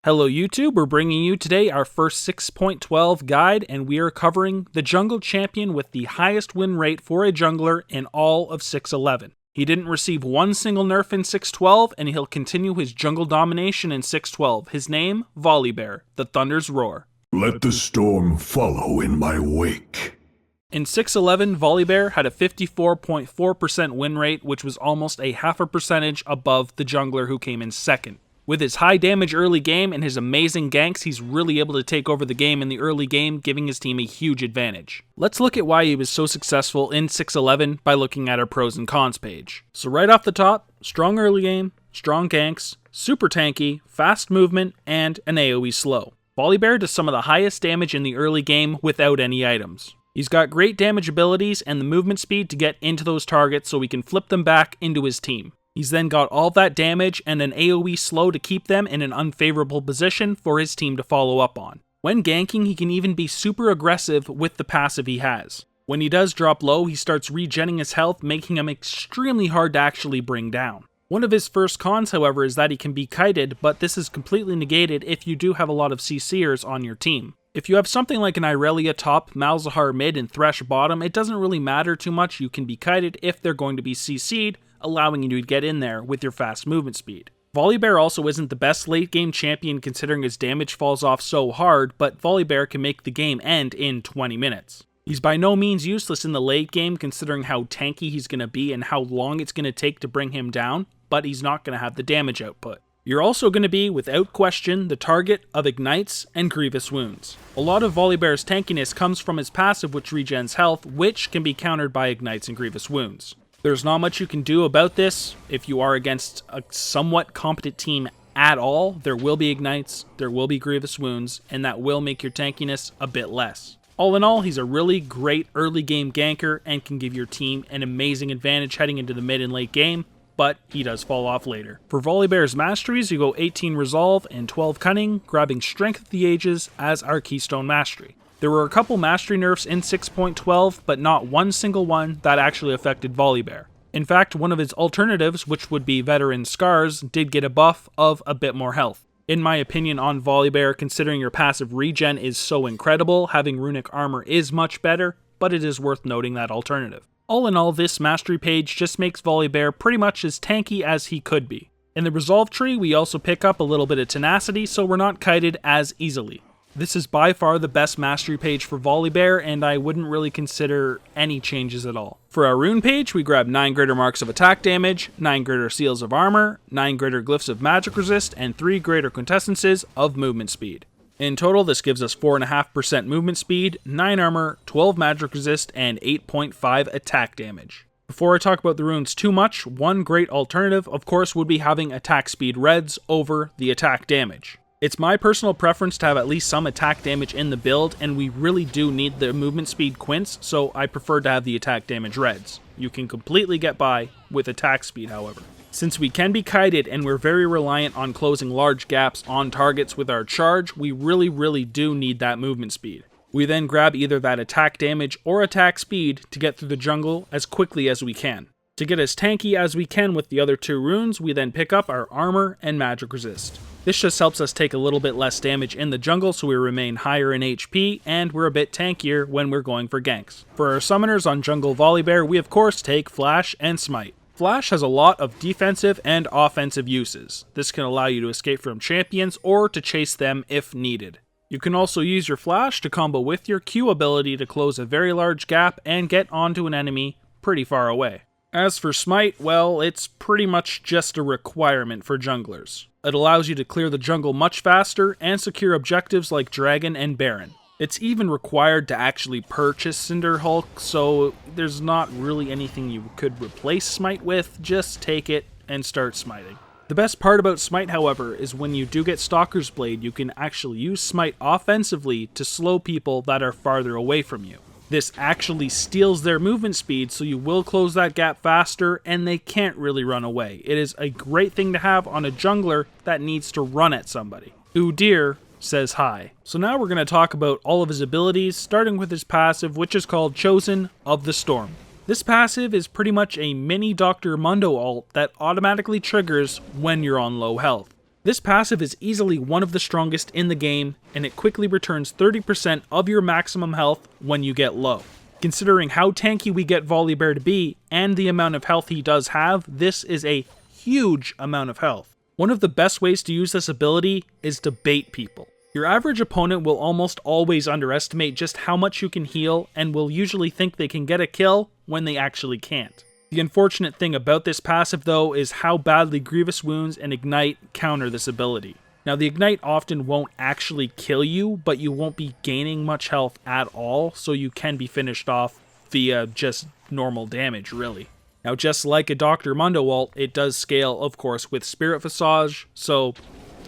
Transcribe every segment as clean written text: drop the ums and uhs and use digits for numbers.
Hello YouTube, we're bringing you today our first 6.12 guide, and we are covering the jungle champion with the highest win rate for a jungler in all of 6.11. He didn't receive one single nerf in 6.12, and he'll continue his jungle domination in 6.12. His name, Volibear, the Thunder's Roar. Let the storm follow in my wake. In 6.11, Volibear had a 54.4% win rate, which was almost a half a percentage above the jungler who came in second. With his high damage early game and his amazing ganks, he's really able to take over the game in the early game, giving his team a huge advantage. Let's look at why he was so successful in 6.11 by looking at our pros and cons page. So right off the top, strong early game, strong ganks, super tanky, fast movement, and an AoE slow. Volibear does some of the highest damage in the early game without any items. He's got great damage abilities and the movement speed to get into those targets so he can flip them back into his team. He's then got all that damage and an AoE slow to keep them in an unfavorable position for his team to follow up on. When ganking, he can even be super aggressive with the passive he has. When he does drop low, he starts regenning his health, making him extremely hard to actually bring down. One of his first cons, however, is that he can be kited, but this is completely negated if you do have a lot of CC'ers on your team. If you have something like an Irelia top, Malzahar mid, and Thresh bottom, it doesn't really matter too much. You can be kited if they're going to be CC'd, allowing you to get in there with your fast movement speed. Volibear also isn't the best late game champion considering his damage falls off so hard, but Volibear can make the game end in 20 minutes. He's by no means useless in the late game considering how tanky he's going to be and how long it's going to take to bring him down, but he's not going to have the damage output. You're also going to be, without question, the target of Ignites and Grievous Wounds. A lot of Volibear's tankiness comes from his passive which regens health, which can be countered by Ignites and Grievous Wounds. There's not much you can do about this. If you are against a somewhat competent team at all, there will be Ignites, there will be Grievous Wounds, and that will make your tankiness a bit less. All in all, he's a really great early game ganker and can give your team an amazing advantage heading into the mid and late game, but he does fall off later. For Volibear's Masteries, you go 18 Resolve and 12 Cunning, grabbing Strength of the Ages as our Keystone Mastery. There were a couple mastery nerfs in 6.12, but not one single one that actually affected Volibear. In fact, one of his alternatives, which would be Veteran Scars, did get a buff of a bit more health. In my opinion on Volibear, considering your passive regen is so incredible, having Runic Armor is much better, but it is worth noting that alternative. All in all, this mastery page just makes Volibear pretty much as tanky as he could be. In the Resolve tree, we also pick up a little bit of tenacity, so we're not kited as easily. This is by far the best mastery page for Volibear, and I wouldn't really consider any changes at all. For our rune page, we grab 9 greater marks of attack damage, 9 greater seals of armor, 9 greater glyphs of magic resist, and 3 greater quintessences of movement speed. In total, this gives us 4.5% movement speed, 9 armor, 12 magic resist, and 8.5 attack damage. Before I talk about the runes too much, one great alternative, of course, would be having attack speed reds over the attack damage. It's my personal preference to have at least some attack damage in the build, and we really do need the movement speed quints, so I prefer to have the attack damage reds. You can completely get by with attack speed, however. Since we can be kited and we're very reliant on closing large gaps on targets with our charge, we really do need that movement speed. We then grab either that attack damage or attack speed to get through the jungle as quickly as we can. To get as tanky as we can with the other two runes, we then pick up our armor and magic resist. This just helps us take a little bit less damage in the jungle so we remain higher in HP, and we're a bit tankier when we're going for ganks. For our summoners on Jungle Volibear, we of course take Flash and Smite. Flash has a lot of defensive and offensive uses. This can allow you to escape from champions or to chase them if needed. You can also use your Flash to combo with your Q ability to close a very large gap and get onto an enemy pretty far away. As for Smite, well, it's pretty much just a requirement for junglers. It allows you to clear the jungle much faster and secure objectives like Dragon and Baron. It's even required to actually purchase Cinder Hulk, so there's not really anything you could replace Smite with, just take it and start smiting. The best part about Smite, however, is when you do get Stalker's Blade, you can actually use Smite offensively to slow people that are farther away from you. This actually steals their movement speed, so you will close that gap faster, and they can't really run away. It is a great thing to have on a jungler that needs to run at somebody. Udyr says hi. So now we're going to talk about all of his abilities, starting with his passive, which is called Chosen of the Storm. This passive is pretty much a mini Dr. Mundo ult that automatically triggers when you're on low health. This passive is easily one of the strongest in the game, and it quickly returns 30% of your maximum health when you get low. Considering how tanky we get Volibear to be, and the amount of health he does have, this is a huge amount of health. One of the best ways to use this ability is to bait people. Your average opponent will almost always underestimate just how much you can heal, and will usually think they can get a kill when they actually can't. The unfortunate thing about this passive though is how badly Grievous Wounds and Ignite counter this ability. Now the Ignite often won't actually kill you, but you won't be gaining much health at all, so you can be finished off via just normal damage really. Now just like a Dr. Mundo ult, it does scale of course with Spirit Visage, so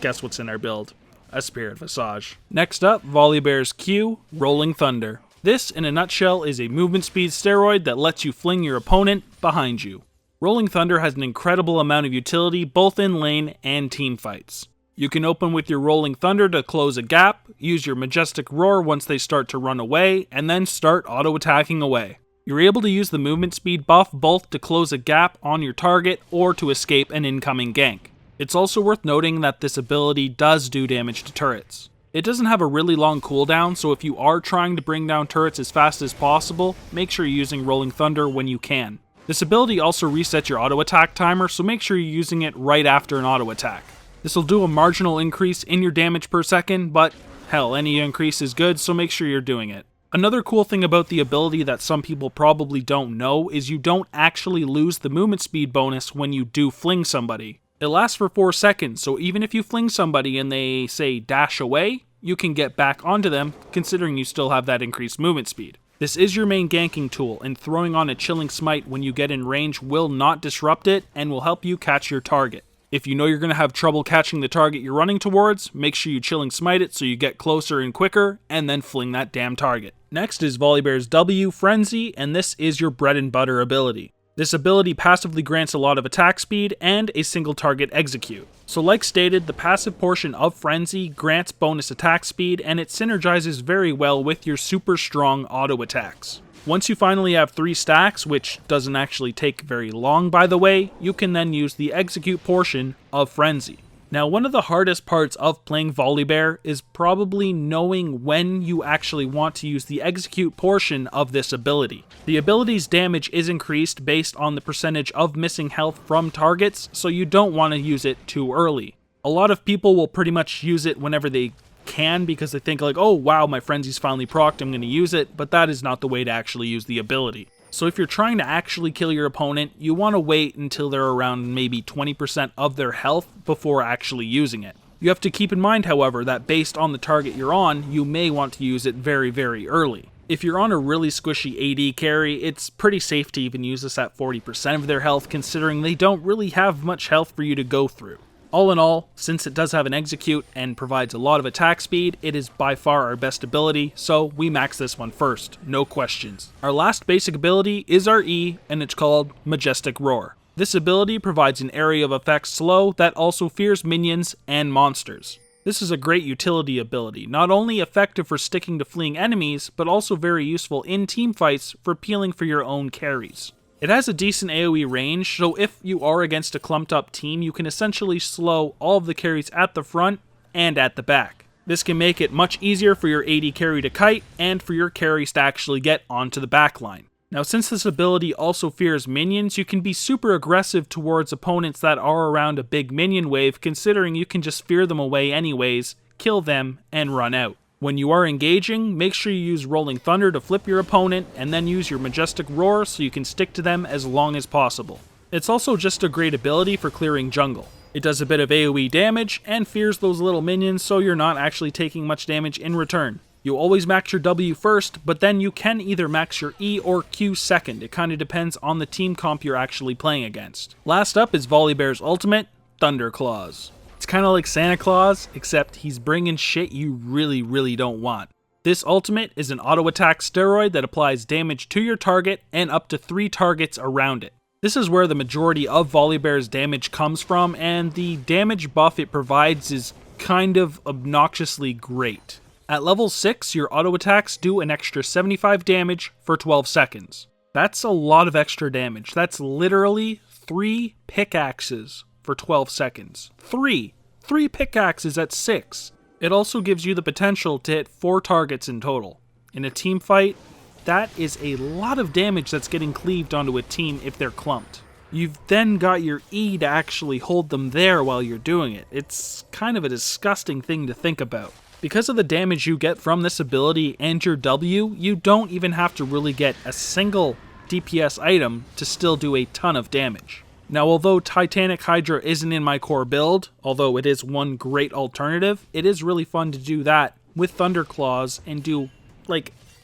guess what's in our build? A Spirit Visage. Next up, Volibear's Q, Rolling Thunder. This, in a nutshell, is a movement speed steroid that lets you fling your opponent behind you. Rolling Thunder has an incredible amount of utility both in lane and team fights. You can open with your Rolling Thunder to close a gap, use your Majestic Roar once they start to run away, and then start auto-attacking away. You're able to use the movement speed buff both to close a gap on your target or to escape an incoming gank. It's also worth noting that this ability does do damage to turrets. It doesn't have a really long cooldown, so if you are trying to bring down turrets as fast as possible, make sure you're using Rolling Thunder when you can. This ability also resets your auto attack timer, so make sure you're using it right after an auto attack. This will do a marginal increase in your damage per second, but hell, any increase is good, so make sure you're doing it. Another cool thing about the ability that some people probably don't know is you don't actually lose the movement speed bonus when you do fling somebody. It lasts for 4 seconds, so even if you fling somebody and they say dash away, you can get back onto them, considering you still have that increased movement speed. This is your main ganking tool, and throwing on a Chilling Smite when you get in range will not disrupt it, and will help you catch your target. If you know you're going to have trouble catching the target you're running towards, make sure you Chilling Smite it so you get closer and quicker, and then fling that damn target. Next is Volibear's W, Frenzy, and this is your bread and butter ability. This ability passively grants a lot of attack speed and a single target execute. So like stated, the passive portion of Frenzy grants bonus attack speed, and it synergizes very well with your super strong auto attacks. Once you finally have 3 stacks, which doesn't actually take very long by the way, you can then use the execute portion of Frenzy. Now one of the hardest parts of playing Volibear is probably knowing when you actually want to use the execute portion of this ability. The ability's damage is increased based on the percentage of missing health from targets, so you don't want to use it too early. A lot of people will pretty much use it whenever they can because they think like, oh wow, my Frenzy's finally procced, I'm going to use it, but that is not the way to actually use the ability. So if you're trying to actually kill your opponent, you want to wait until they're around maybe 20% of their health before actually using it. You have to keep in mind, however, that based on the target you're on, you may want to use it very, very early. If you're on a really squishy AD carry, it's pretty safe to even use this at 40% of their health, considering they don't really have much health for you to go through. All in all, since it does have an execute and provides a lot of attack speed, it is by far our best ability, so we max this one first, no questions. Our last basic ability is our E, and it's called Majestic Roar. This ability provides an area of effect slow that also fears minions and monsters. This is a great utility ability, not only effective for sticking to fleeing enemies, but also very useful in teamfights for peeling for your own carries. It has a decent AoE range, so if you are against a clumped up team, you can essentially slow all of the carries at the front and at the back. This can make it much easier for your AD carry to kite, and for your carries to actually get onto the backline. Now since this ability also fears minions, you can be super aggressive towards opponents that are around a big minion wave, considering you can just fear them away anyways, kill them, and run out. When you are engaging, make sure you use Rolling Thunder to flip your opponent, and then use your Majestic Roar so you can stick to them as long as possible. It's also just a great ability for clearing jungle. It does a bit of AoE damage, and fears those little minions so you're not actually taking much damage in return. You always max your W first, but then you can either max your E or Q second, it kinda depends on the team comp you're actually playing against. Last up is Volibear's ultimate, Thunder Claws. It's kind of like Santa Claus, except he's bringing shit you really don't want. This ultimate is an auto attack steroid that applies damage to your target and up to 3 targets around it. This is where the majority of Volibear's damage comes from, and the damage buff it provides is kind of obnoxiously great. At level 6, your auto attacks do an extra 75 damage for 12 seconds. That's a lot of extra damage. That's literally 3 pickaxes for 12 seconds. 3 3 pickaxes at 6. It also gives you the potential to hit 4 targets in total. In a team fight, that is a lot of damage that's getting cleaved onto a team if they're clumped. You've then got your E to actually hold them there while you're doing it. It's kind of a disgusting thing to think about. Because of the damage you get from this ability and your W, you don't even have to really get a single DPS item to still do a ton of damage. Now, although Titanic Hydra isn't in my core build, although it is one great alternative, it is really fun to do that with Thunderclaws and do,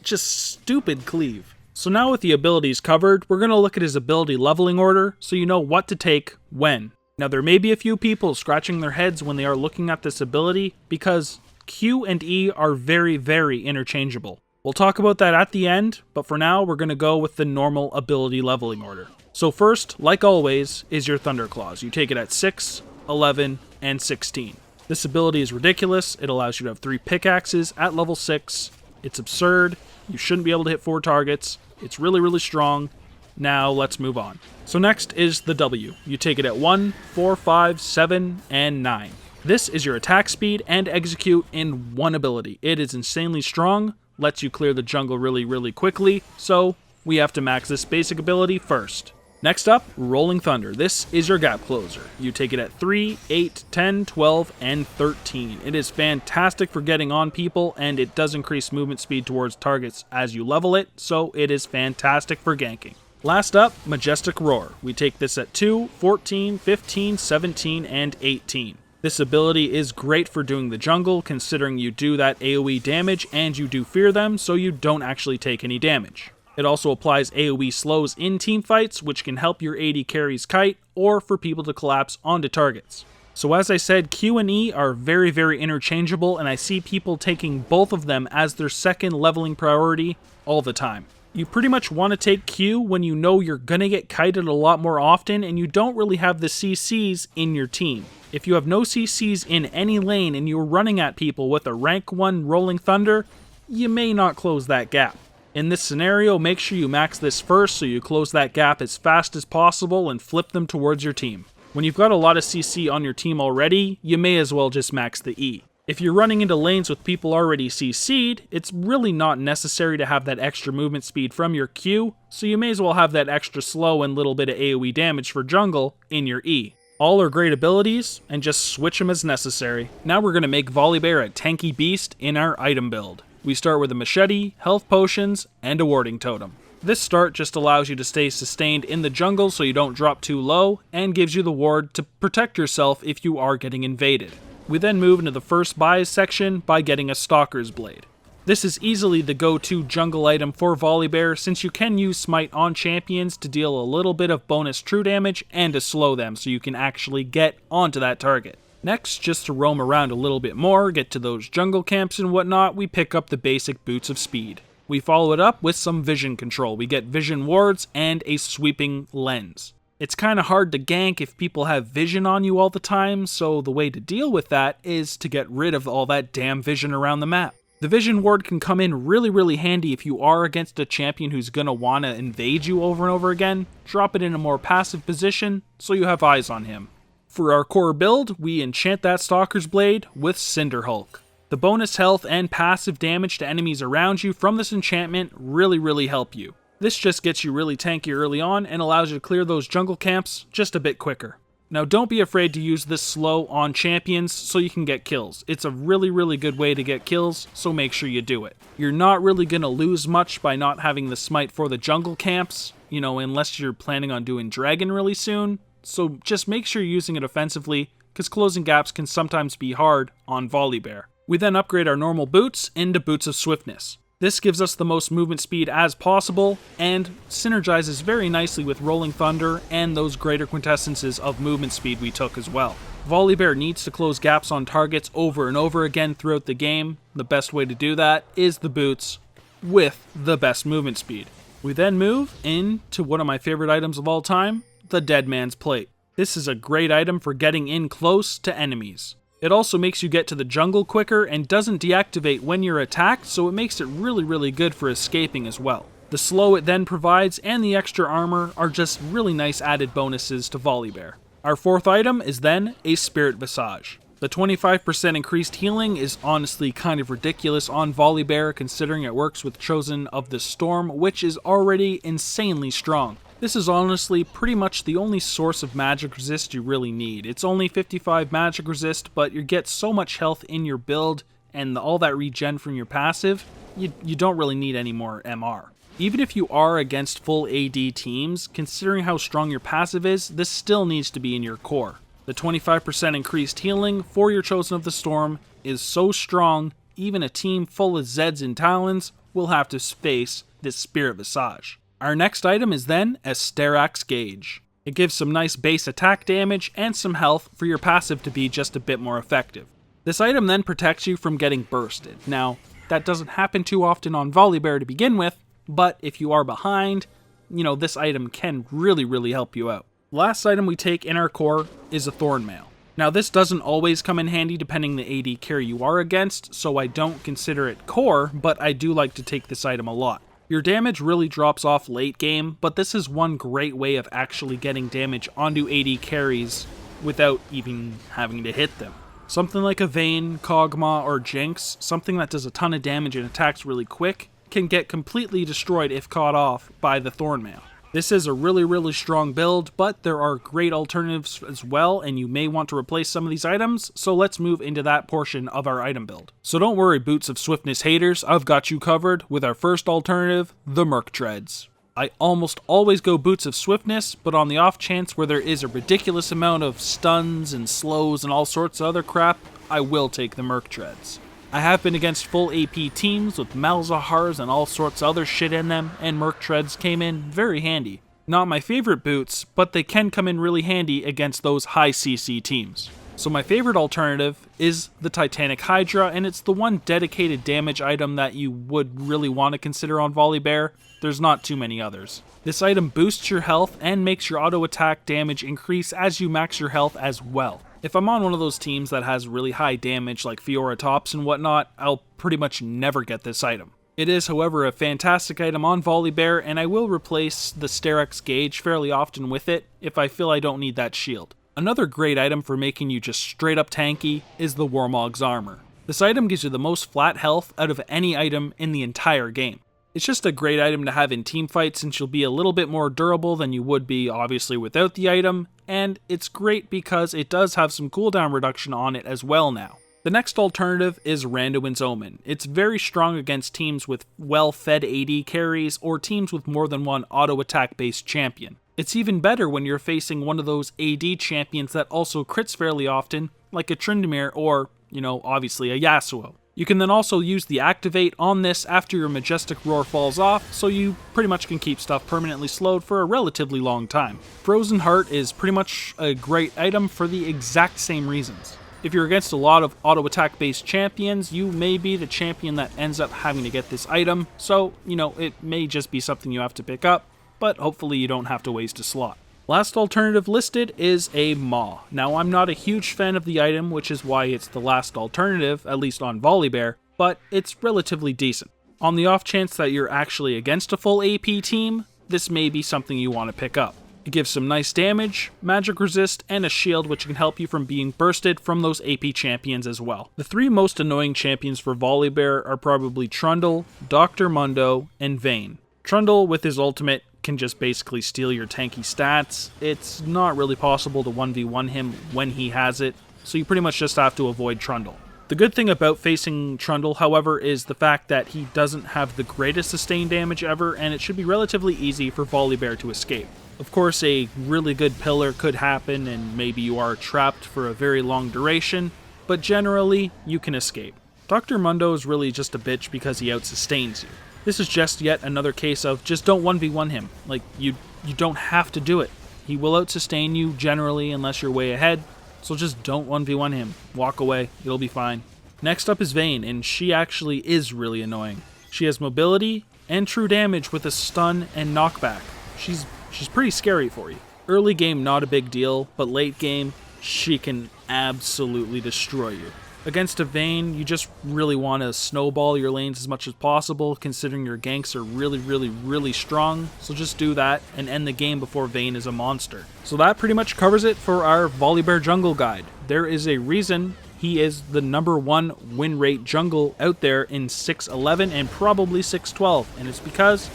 just stupid cleave. So now with the abilities covered, we're going to look at his ability leveling order so you know what to take when. Now, there may be a few people scratching their heads when they are looking at this ability because Q and E are very, very interchangeable. We'll talk about that at the end, but for now, we're going to go with the normal ability leveling order. So first, like always, is your Thunderclaws. You take it at 6, 11, and 16. This ability is ridiculous. It allows you to have 3 pickaxes at level 6. It's absurd. You shouldn't be able to hit 4 targets. It's really, really strong. Now, let's move on. So next is the W. You take it at 1, 4, 5, 7, and 9. This is your attack speed and execute in one ability. It is insanely strong, lets you clear the jungle really, really quickly, so we have to max this basic ability first. Next up, Rolling Thunder. This is your gap closer. You take it at 3, 8, 10, 12, and 13. It is fantastic for getting on people, and it does increase movement speed towards targets as you level it, so it is fantastic for ganking. Last up, Majestic Roar. We take this at 2, 14, 15, 17, and 18. This ability is great for doing the jungle, considering you do that AoE damage and you do fear them, so you don't actually take any damage. It also applies AoE slows in teamfights, which can help your AD carries kite, or for people to collapse onto targets. So as I said, Q and E are very, very interchangeable, and I see people taking both of them as their second leveling priority all the time. You pretty much want to take Q when you know you're gonna get kited a lot more often and you don't really have the CCs in your team. If you have no CCs in any lane and you're running at people with a rank 1 Rolling Thunder, you may not close that gap. In this scenario, make sure you max this first so you close that gap as fast as possible and flip them towards your team. When you've got a lot of CC on your team already, you may as well just max the E. If you're running into lanes with people already CC'd, it's really not necessary to have that extra movement speed from your Q, so you may as well have that extra slow and little bit of AoE damage for jungle in your E. All are great abilities, and just switch them as necessary. Now we're going to make Volibear a tanky beast in our item build. We start with a machete, health potions, and a warding totem. This start just allows you to stay sustained in the jungle so you don't drop too low, and gives you the ward to protect yourself if you are getting invaded. We then move into the first buys section by getting a Stalker's Blade. This is easily the go-to jungle item for Volibear since you can use Smite on champions to deal a little bit of bonus true damage and to slow them so you can actually get onto that target. Next, just to roam around a little bit more, get to those jungle camps and whatnot, we pick up the basic Boots of Speed. We follow it up with some vision control. We get vision wards and a sweeping lens. It's kind of hard to gank if people have vision on you all the time, so the way to deal with that is to get rid of all that damn vision around the map. The vision ward can come in really, really handy if you are against a champion who's going to want to invade you over and over again. Drop it in a more passive position so you have eyes on him. For our core build, we enchant that Stalker's Blade with Cinder Hulk. The bonus health and passive damage to enemies around you from this enchantment really, really help you. This just gets you really tanky early on and allows you to clear those jungle camps just a bit quicker. Now don't be afraid to use this slow on champions so you can get kills. It's a really, really good way to get kills, so make sure you do it. You're not really going to lose much by not having the smite for the jungle camps, unless you're planning on doing dragon really soon. So just make sure you're using it offensively, because closing gaps can sometimes be hard on Volibear. We then upgrade our normal boots into Boots of Swiftness. This gives us the most movement speed as possible, and synergizes very nicely with Rolling Thunder and those greater quintessences of movement speed we took as well. Volibear needs to close gaps on targets over and over again throughout the game. The best way to do that is the boots with the best movement speed. We then move into one of my favorite items of all time, the Dead Man's Plate. This is a great item for getting in close to enemies. It also makes you get to the jungle quicker and doesn't deactivate when you're attacked, so it makes it really, really good for escaping as well. The slow it then provides and the extra armor are just really nice added bonuses to Volibear. Our fourth item is then a Spirit Visage. The 25% increased healing is honestly kind of ridiculous on Volibear considering it works with Chosen of the Storm, which is already insanely strong. This is honestly pretty much the only source of magic resist you really need. It's only 55 magic resist, but you get so much health in your build and all that regen from your passive, you don't really need any more MR. Even if you are against full AD teams, considering how strong your passive is, this still needs to be in your core. The 25% increased healing for your Chosen of the Storm is so strong, even a team full of Zeds and Talons will have to face this Spirit Visage. Our next item is then a Sterak's Gauge. It gives some nice base attack damage and some health for your passive to be just a bit more effective. This item then protects you from getting bursted. Now, that doesn't happen too often on Volibear to begin with, but if you are behind, this item can really help you out. Last item we take in our core is a Thornmail. Now this doesn't always come in handy depending the AD carry you are against, so I don't consider it core, but I do like to take this item a lot. Your damage really drops off late game, but this is one great way of actually getting damage onto AD carries without even having to hit them. Something like a Vayne, Kog'Maw, or Jinx, something that does a ton of damage and attacks really quick, can get completely destroyed if caught off by the Thornmail. This is a really strong build, but there are great alternatives as well, and you may want to replace some of these items, so let's move into that portion of our item build. So don't worry, Boots of Swiftness haters, I've got you covered with our first alternative, the Merc Treads. I almost always go Boots of Swiftness, but on the off chance where there is a ridiculous amount of stuns and slows and all sorts of other crap, I will take the Merc Treads. I have been against full AP teams with Malzahars and all sorts of other shit in them, and Merc Treads came in very handy. Not my favorite boots, but they can come in really handy against those high CC teams. So my favorite alternative is the Titanic Hydra, and it's the one dedicated damage item that you would really want to consider on Volibear. There's not too many others. This item boosts your health and makes your auto attack damage increase as you max your health as well. If I'm on one of those teams that has really high damage like Fiora tops and whatnot, I'll pretty much never get this item. It is, however, a fantastic item on Volibear, and I will replace the Sterak's Gauge fairly often with it if I feel I don't need that shield. Another great item for making you just straight up tanky is the Warmog's Armor. This item gives you the most flat health out of any item in the entire game. It's just a great item to have in teamfights since you'll be a little bit more durable than you would be obviously without the item, and it's great because it does have some cooldown reduction on it as well now. The next alternative is Randuin's Omen. It's very strong against teams with well-fed AD carries or teams with more than one auto attack based champion. It's even better when you're facing one of those AD champions that also crits fairly often, like a Tryndamere or, obviously a Yasuo. You can then also use the activate on this after your Majestic Roar falls off, so you pretty much can keep stuff permanently slowed for a relatively long time. Frozen Heart is pretty much a great item for the exact same reasons. If you're against a lot of auto attack based champions, you may be the champion that ends up having to get this item, so, it may just be something you have to pick up, but hopefully you don't have to waste a slot. Last alternative listed is a Maw. Now, I'm not a huge fan of the item, which is why it's the last alternative, at least on Volibear, but it's relatively decent. On the off chance that you're actually against a full AP team, this may be something you want to pick up. It gives some nice damage, magic resist, and a shield which can help you from being bursted from those AP champions as well. The three most annoying champions for Volibear are probably Trundle, Dr. Mundo, and Vayne. Trundle, with his ultimate, can just basically steal your tanky stats. It's not really possible to 1v1 him when he has it, so you pretty much just have to avoid Trundle. The good thing about facing Trundle, however, is the fact that he doesn't have the greatest sustained damage ever, and it should be relatively easy for Volibear to escape. Of course, a really good pillar could happen, and maybe you are trapped for a very long duration, but generally, you can escape. Dr. Mundo is really just a bitch because he outsustains you. This is just yet another case of just don't 1v1 him. Like, you don't have to do it. He will outsustain you generally unless you're way ahead, so just don't 1v1 him. Walk away, it'll be fine. Next up is Vayne, and she actually is really annoying. She has mobility and true damage with a stun and knockback. She's pretty scary for you. Early game, not a big deal, but late game, she can absolutely destroy you. Against a Vayne, you just really want to snowball your lanes as much as possible, considering your ganks are really strong, so just do that and end the game before Vayne is a monster. So that pretty much covers it for our Volibear jungle guide. There is a reason He is the #1 win rate jungle out there in 6-11 and probably 6-12, and it's because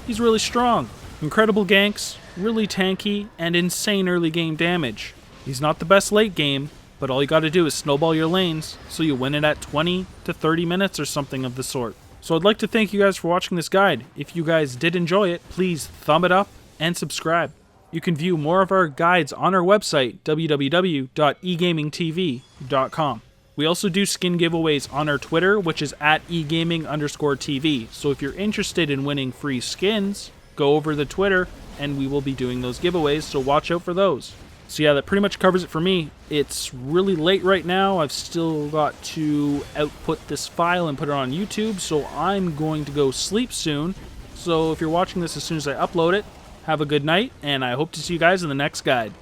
he's really strong. Incredible ganks, really tanky, and insane early game damage. He's not the best late game, but all you gotta do is snowball your lanes so you win it at 20 to 30 minutes or something of the sort. So I'd like to thank you guys for watching this guide. If you guys did enjoy it, please thumb it up and subscribe. You can view more of our guides on our website, www.egamingtv.com. We also do skin giveaways on our Twitter, which is at egaming_TV. So if you're interested in winning free skins, go over the Twitter and we will be doing those giveaways, so watch out for those. So yeah, that pretty much covers it for me. It's really late right now. I've still got to output this file and put it on YouTube, so I'm going to go sleep soon. So if you're watching this as soon as I upload it, have a good night, and I hope to see you guys in the next guide.